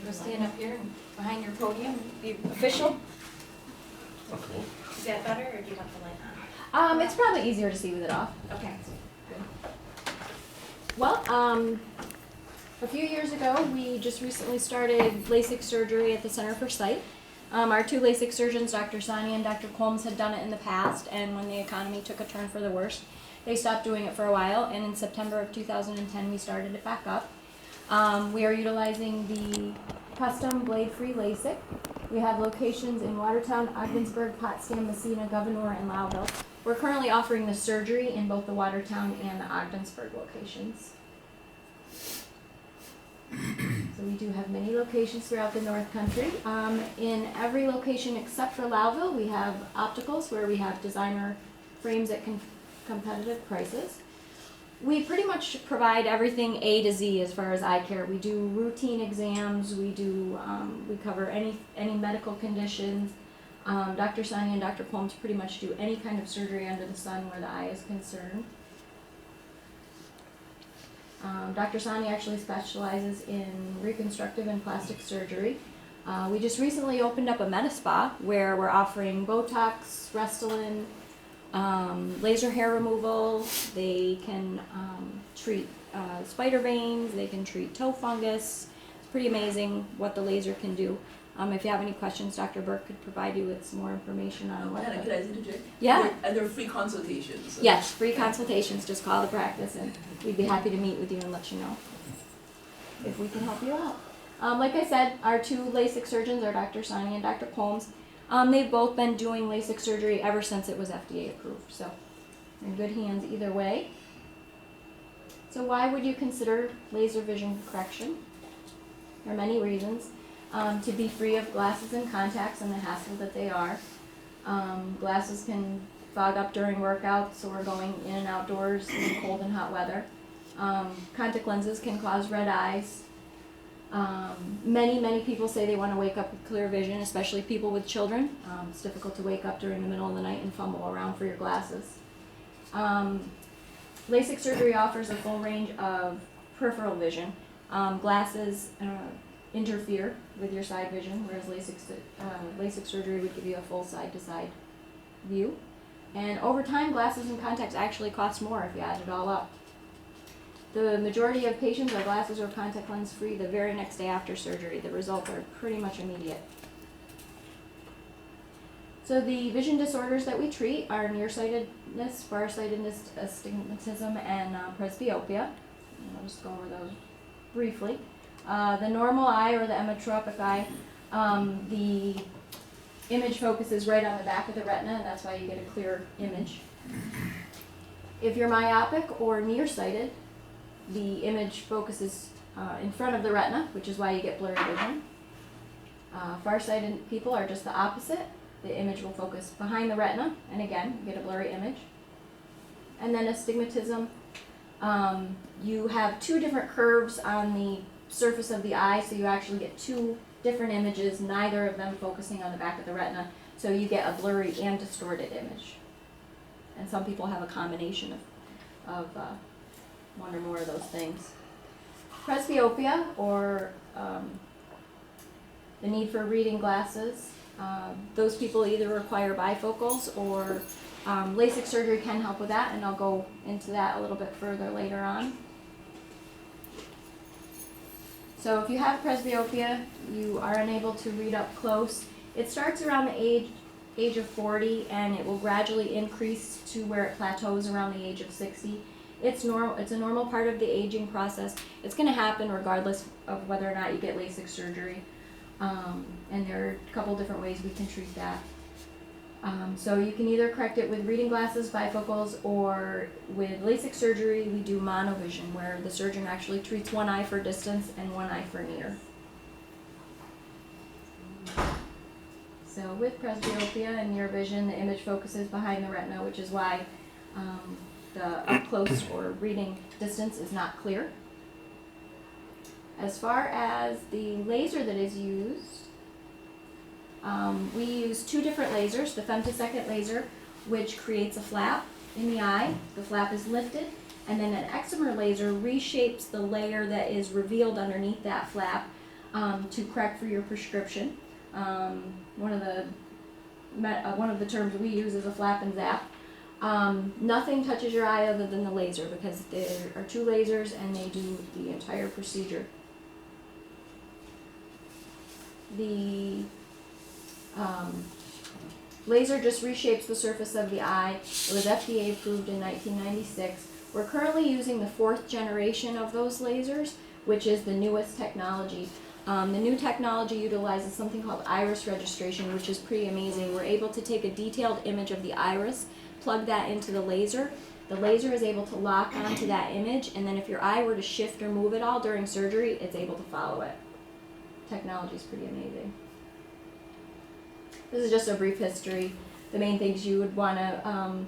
Go stand up here and behind your podium, be official. Oh, cool. Is that better, or do you want the light on? It's probably easier to see with it off. Okay. Well, a few years ago, we just recently started LASIK surgery at the Center for Sight. Our two LASIK surgeons, Dr. Sani and Dr. Combs, had done it in the past, and when the economy took a turn for the worse, they stopped doing it for a while, and in September of 2010, we started it back up. We are utilizing the custom blade-free LASIK. We have locations in Watertown, Ogdensburg, Potsdam, Messina, Gouverneur, and Lowville. We're currently offering the surgery in both the Watertown and the Ogdensburg locations. So we do have many locations throughout the North Country. In every location except for Lowville, we have opticals where we have designer frames at competitive prices. We pretty much provide everything A to Z as far as eye care. We do routine exams. We cover any medical conditions. Dr. Sani and Dr. Combs pretty much do any kind of surgery under the sun where the eye is concerned. Dr. Sani actually specializes in reconstructive and plastic surgery. We just recently opened up a Medi-Spa where we're offering Botox, Restylane, laser hair removal. They can treat spider veins. They can treat toe fungus. It's pretty amazing what the laser can do. If you have any questions, Dr. Burke could provide you with some more information on what. Could I interject? Yeah. And there are free consultations. So. Yes, free consultations. Just call the practice, and we'd be happy to meet with you and let you know if we can help you out. Like I said, our two LASIK surgeons are Dr. Sani and Dr. Combs. They've both been doing LASIK surgery ever since it was FDA approved, so they're in good hands either way. So why would you consider laser vision correction? There are many reasons. To be free of glasses and contacts and the hassle that they are. Glasses can fog up during workouts or going in and outdoors in cold and hot weather. Contact lenses can cause red eyes. Many people say they want to wake up with clear vision, especially people with children. It's difficult to wake up during the middle of the night and fumble around for your glasses. LASIK surgery offers a full range of peripheral vision. Glasses interfere with your side vision, whereas LASIK surgery would give you a full side-to-side view. And over time, glasses and contacts actually cost more if you add it all up. The majority of patients are glasses or contact lens free the very next day after surgery. The results are pretty much immediate. So the vision disorders that we treat are nearsightedness, farsightedness, astigmatism, and presbyopia. And I'll just go over those briefly. The normal eye or the emmetropic eye, the image focuses right on the back of the retina, and that's why you get a clear image. If you're myopic or nearsighted, the image focuses in front of the retina, which is why you get blurry vision. Farsighted people are just the opposite. The image will focus behind the retina, and again, you get a blurry image. And then astigmatism, you have two different curves on the surface of the eye, so you actually get two different images, neither of them focusing on the back of the retina, so you get a blurry and distorted image. And some people have a combination of one or more of those things. Presbyopia, or the need for reading glasses, those people either require bifocals or LASIK surgery can help with that, and I'll go into that a little bit further later on. So if you have presbyopia, you are unable to read up close. It starts around the age of 40, and it will gradually increase to where it plateaus around the age of 60. It's normal. It's a normal part of the aging process. It's going to happen regardless of whether or not you get LASIK surgery. And there are a couple different ways we can treat that. So you can either correct it with reading glasses, bifocals, or with LASIK surgery, we do monovision, where the surgeon actually treats one eye for distance and one eye for near. So with presbyopia and near vision, the image focuses behind the retina, which is why the up close or reading distance is not clear. As far as the laser that is used, we use two different lasers. The femtosecond laser, which creates a flap in the eye. The flap is lifted, and then an excimer laser reshapes the layer that is revealed underneath that flap to correct for your prescription. One of the terms we use is a flap and zap. Nothing touches your eye other than the laser, because there are 2 lasers and they do the entire procedure. The laser just reshapes the surface of the eye. It was FDA approved in 1996. We're currently using the 4th generation of those lasers, which is the newest technology. The new technology utilizes something called iris registration, which is pretty amazing. We're able to take a detailed image of the iris, plug that into the laser. The laser is able to lock onto that image, and then if your eye were to shift or move at all during surgery, it's able to follow it. Technology is pretty amazing. This is just a brief history. The main things you would want to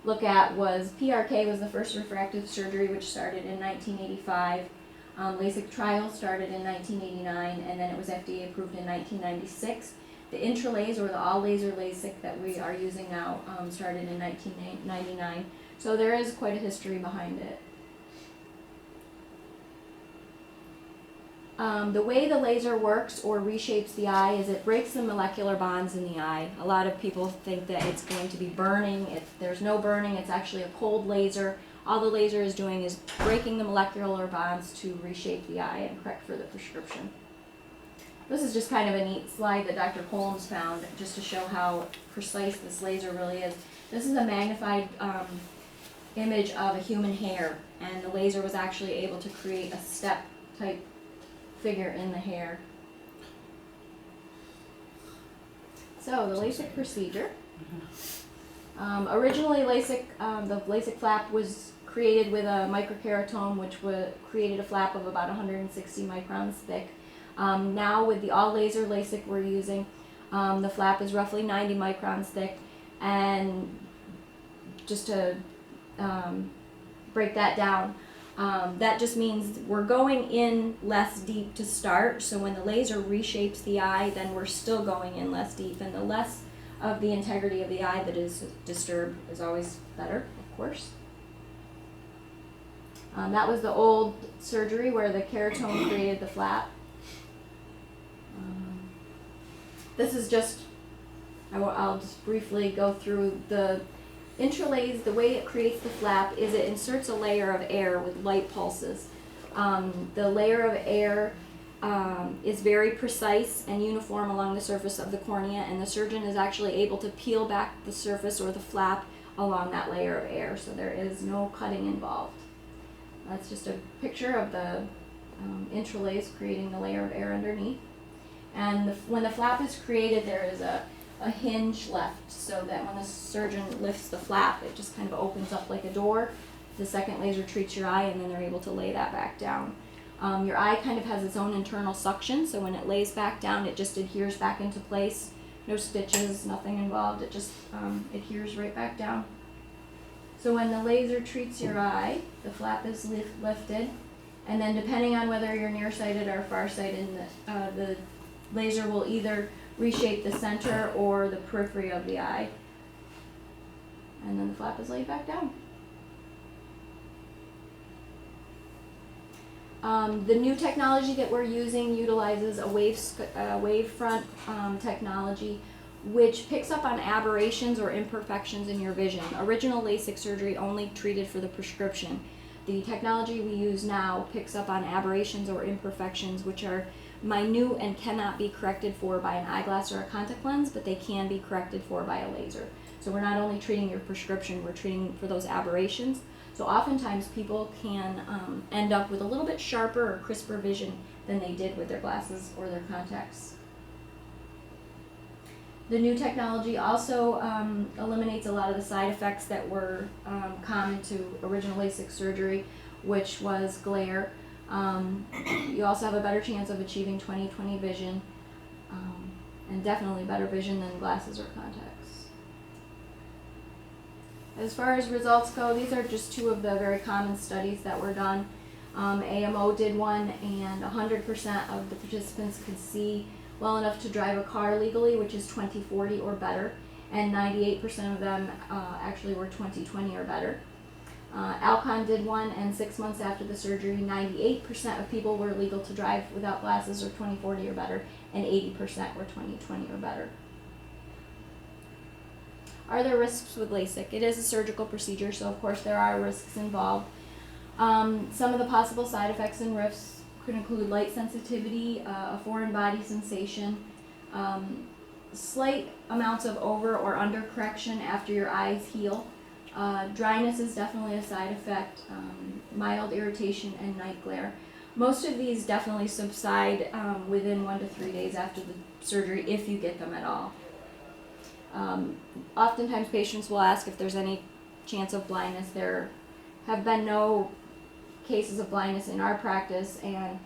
look at was PRK was the first refractive surgery, which started in 1985. LASIK trial started in 1989, and then it was FDA approved in 1996. The Intralase, or the all-laser LASIK that we are using now, started in 1999. So there is quite a history behind it. The way the laser works or reshapes the eye is it breaks the molecular bonds in the eye. A lot of people think that it's going to be burning. There's no burning. It's actually a cold laser. All the laser is doing is breaking the molecular bonds to reshape the eye and correct for the prescription. This is just kind of a neat slide that Dr. Colmes found just to show how precise this laser really is. This is a magnified image of a human hair, and the laser was actually able to create a step type figure in the hair. So the LASIK procedure. Originally LASIK, the LASIK flap was created with a microkeratome, which created a flap of about 160 microns thick. Now with the all laser LASIK we're using, the flap is roughly 90 microns thick, and just to break that down, that just means we're going in less deep to start, so when the laser reshapes the eye, then we're still going in less deep, and the less of the integrity of the eye that is disturbed is always better, of course. That was the old surgery where the keratome created the flap. This is just, I'll just briefly go through the Intralase. The way it creates the flap is it inserts a layer of air with light pulses. The layer of air is very precise and uniform along the surface of the cornea, and the surgeon is actually able to peel back the surface or the flap along that layer of air, so there is no cutting involved. That's just a picture of the Intralase creating the layer of air underneath. And when the flap is created, there is a hinge left, so that when the surgeon lifts the flap, it just kind of opens up like a door. The second laser treats your eye, and then they're able to lay that back down. Your eye kind of has its own internal suction, so when it lays back down, it just adheres back into place. No stitches, nothing involved. It just adheres right back down. So when the laser treats your eye, the flap is lifted, and then depending on whether you're nearsighted or farsighted, the laser will either reshape the center or the periphery of the eye. And then the flap is laid back down. The new technology that we're using utilizes a wavefront technology, which picks up on aberrations or imperfections in your vision. Original LASIK surgery only treated for the prescription. The technology we use now picks up on aberrations or imperfections, which are minute and cannot be corrected for by an eyeglass or a contact lens, but they can be corrected for by a laser. So we're not only treating your prescription, we're treating for those aberrations. So oftentimes people can end up with a little bit sharper or crisper vision than they did with their glasses or their contacts. The new technology also eliminates a lot of the side effects that were common to original LASIK surgery, which was glare. You also have a better chance of achieving 20/20 vision, and definitely better vision than glasses or contacts. As far as results go, these are just two of the very common studies that were done. AMO did one, and 100% of the participants could see well enough to drive a car legally, which is 20/40 or better, and 98% of them actually were 20/20 or better. Alcon did one, and 6 months after the surgery, 98% of people were legal to drive without glasses or 20/40 or better, and 80% were 20/20 or better. Are there risks with LASIK? It is a surgical procedure, so of course there are risks involved. Some of the possible side effects and risks could include light sensitivity, a foreign body sensation, slight amounts of over or under correction after your eyes heal. Dryness is definitely a side effect, mild irritation, and night glare. Most of these definitely subside within 1 to 3 days after the surgery, if you get them at all. Oftentimes patients will ask if there's any chance of blindness. There have been no cases of blindness in our practice, and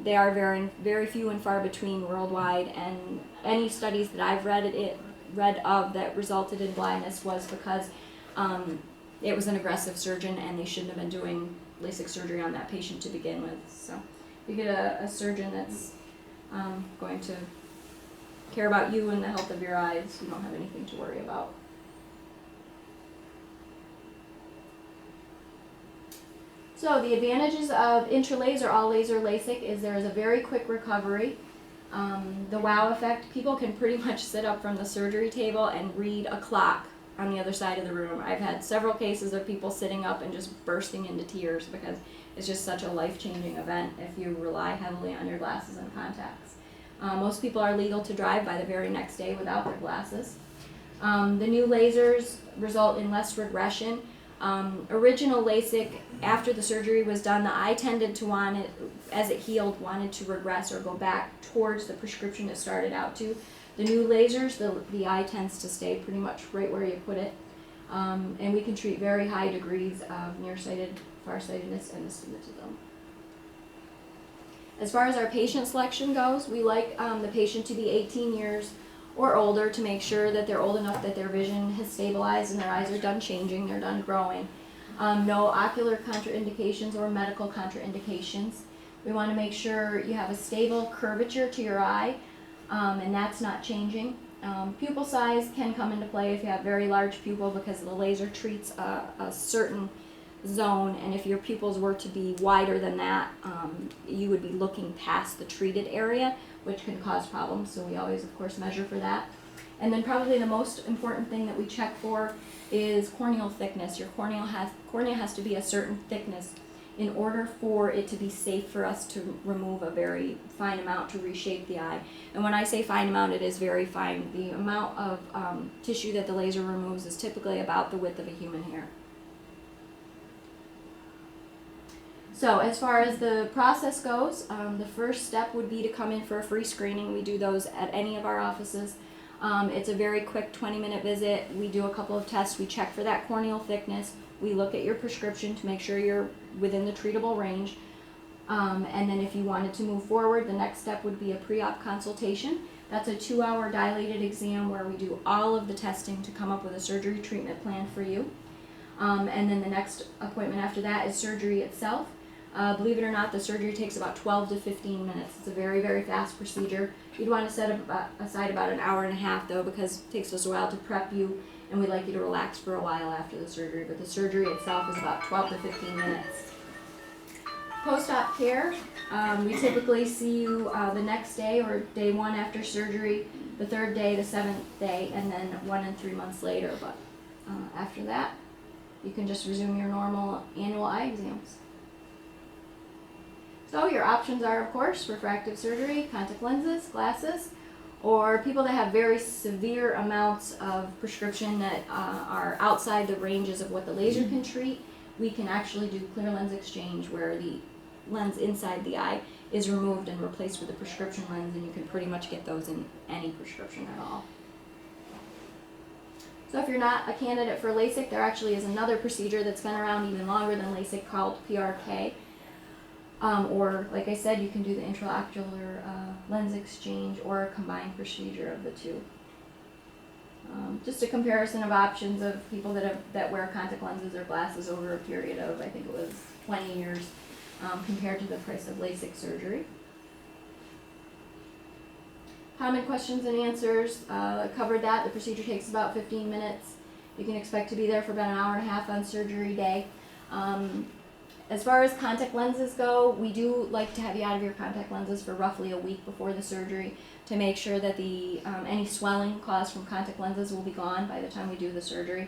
they are very, very few and far between worldwide, and any studies that I've read of that resulted in blindness was because it was an aggressive surgeon and they shouldn't have been doing LASIK surgery on that patient to begin with. So if you get a surgeon that's going to care about you and the health of your eyes, you don't have anything to worry about. So the advantages of intralaser all laser LASIK is there is a very quick recovery. The wow effect, people can pretty much sit up from the surgery table and read a clock on the other side of the room. I've had several cases of people sitting up and just bursting into tears because it's just such a life-changing event if you rely heavily on your glasses and contacts. Most people are legal to drive by the very next day without their glasses. The new lasers result in less regression. Original LASIK, after the surgery was done, the eye tended to want it, as it healed, wanted to regress or go back towards the prescription it started out to. The new lasers, the eye tends to stay pretty much right where you put it. And we can treat very high degrees of nearsighted, farsightedness, and astigmatism. As far as our patient selection goes, we like the patient to be 18 years or older to make sure that they're old enough that their vision has stabilized and their eyes are done changing, they're done growing. No ocular contraindications or medical contraindications. We want to make sure you have a stable curvature to your eye, and that's not changing. Pupil size can come into play if you have very large pupil because the laser treats a certain zone, and if your pupils were to be wider than that, you would be looking past the treated area, which can cause problems, so we always, of course, measure for that. And then probably the most important thing that we check for is corneal thickness. Your cornea has to be a certain thickness in order for it to be safe for us to remove a very fine amount to reshape the eye. And when I say fine amount, it is very fine. The amount of tissue that the laser removes is typically about the width of a human hair. So as far as the process goes, the first step would be to come in for a free screening. We do those at any of our offices. It's a very quick 20-minute visit. We do a couple of tests. We check for that corneal thickness. We look at your prescription to make sure you're within the treatable range. And then if you wanted to move forward, the next step would be a pre-op consultation. That's a 2-hour dilated exam where we do all of the testing to come up with a surgery treatment plan for you. And then the next appointment after that is surgery itself. Believe it or not, the surgery takes about 12 to 15 minutes. It's a very, very fast procedure. You'd want to set aside about an hour and a half, though, because it takes us a while to prep you, and we'd like you to relax for a while after the surgery. But the surgery itself is about 12 to 15 minutes. Post-op care, we typically see you the next day or day 1 after surgery, the 3rd day, the 7th day, and then 1 and 3 months later. But after that, you can just resume your normal annual eye exams. So your options are, of course, refractive surgery, contact lenses, glasses, or people that have very severe amounts of prescription that are outside the ranges of what the laser can treat. We can actually do clear lens exchange where the lens inside the eye is removed and replaced with a prescription lens, and you can pretty much get those in any prescription at all. So if you're not a candidate for LASIK, there actually is another procedure that's been around even longer than LASIK called PRK. Or, like I said, you can do the intraocular lens exchange or a combined procedure of the two. Just a comparison of options of people that wear contact lenses or glasses over a period of, I think it was 20 years, compared to the price of LASIK surgery. Common questions and answers, covered that. The procedure takes about 15 minutes. You can expect to be there for about an hour and a half on surgery day. As far as contact lenses go, we do like to have you out of your contact lenses for roughly a week before the surgery to make sure that any swelling caused from contact lenses will be gone by the time we do the surgery.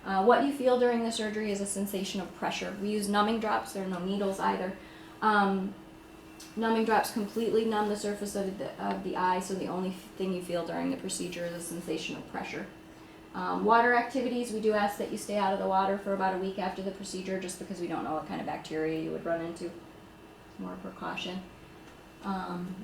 What you feel during the surgery is a sensation of pressure. We use numbing drops. There are no needles either. Numbing drops completely numb the surface of the eye, so the only thing you feel during the procedure is a sensation of pressure. Water activities, we do ask that you stay out of the water for about a week after the procedure, just because we don't know what kind of bacteria you would run into. More precaution.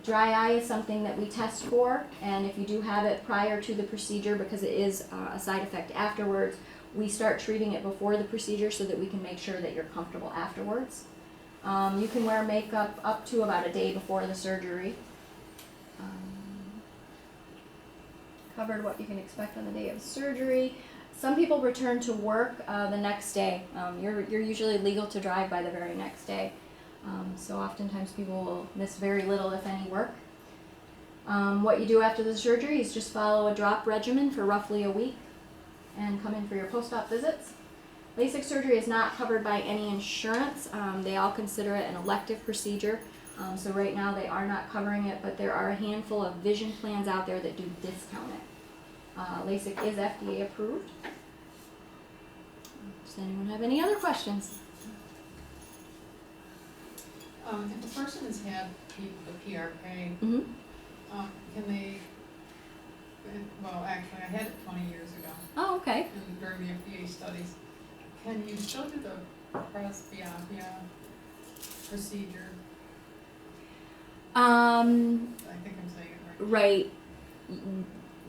Dry eye is something that we test for, and if you do have it prior to the procedure, because it is a side effect afterwards, we start treating it before the procedure so that we can make sure that you're comfortable afterwards. You can wear makeup up to about a day before the surgery. Covered what you can expect on the day of surgery. Some people return to work the next day. You're usually legal to drive by the very next day. So oftentimes people will miss very little, if any, work. What you do after the surgery is just follow a drop regimen for roughly a week and come in for your post-op visits. LASIK surgery is not covered by any insurance. They all consider it an elective procedure. So right now they are not covering it, but there are a handful of vision plans out there that do discount it. LASIK is FDA approved. Does anyone have any other questions? If the person has had the PRK, Mm-hmm. can they, well, actually, I had it 20 years ago, Oh, okay. and during the FDA studies. Can you still do the presbyopia procedure? I think I'm saying it right. Right.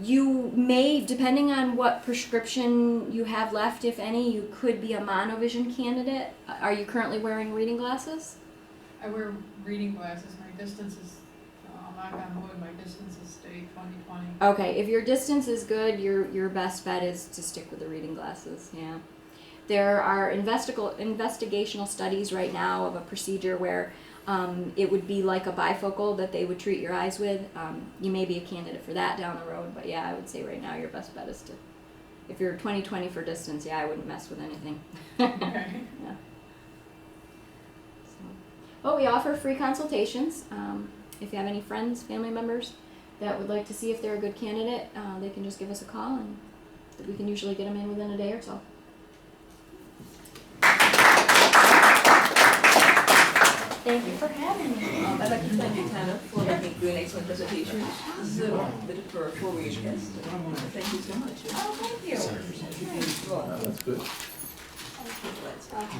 You may, depending on what prescription you have left, if any, you could be a monovision candidate. Are you currently wearing reading glasses? I wear reading glasses. My distance is, knock on wood, my distance has stayed 20/20. Okay, if your distance is good, your best bet is to stick with the reading glasses, yeah. There are investigational studies right now of a procedure where it would be like a bifocal that they would treat your eyes with. You may be a candidate for that down the road, but yeah, I would say right now your best bet is to, if you're 20/20 for distance, yeah, I wouldn't mess with anything. Okay. Yeah. So, but we offer free consultations. If you have any friends, family members that would like to see if they're a good candidate, they can just give us a call, and we can usually get them in within a day or so. Thank you for having me. I'd like to thank you, Tanner, for making an excellent presentation. This is a bit for a 4-week guest. Thank you so much. Oh, thank you. That's good. Thank you.